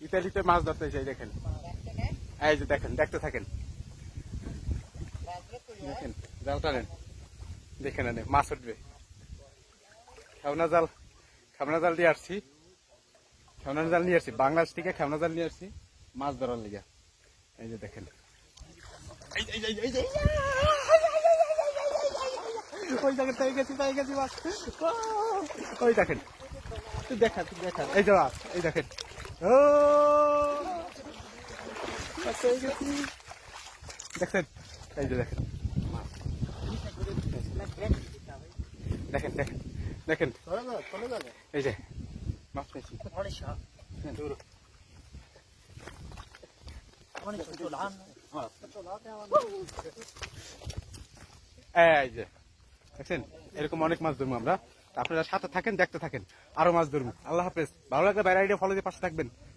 ইতালিতে মাছ ধরতে যাই, দেখেন এই যে দেখেন, দেখতে থাকেন, দেখেন জাল টানেন, দেখেন এনে মাছ উঠবে। খেলনা জাল দিয়ে আসছি, খেলনা জাল নিয়ে আসছি বাংলাদেশ থেকে, খেলনা জাল নিয়ে আসছি মাছ ধরার লিগা। এই যে দেখেন, ওই দেখেন পেয়ে গেছি মাছ, ওই দেখেন, দেখা এই যে মাছ, এই দেখেন, ও পেয়ে গেছি, দেখেন এই যে দেখেন, দেখেন দেখেন দেখেন, এই যে মাছ পেয়েছি। এই যে দেখছেন, এরকম অনেক মাছ ধরবো আমরা। আপনারা সাথে থাকেন, দেখতে থাকেন, আরো মাছ ধরবো। আল্লাহ হাফেজ। ভালো লাগলে বাইরে আইডিয়া ফলো দিয়ে পাশে থাকবেন।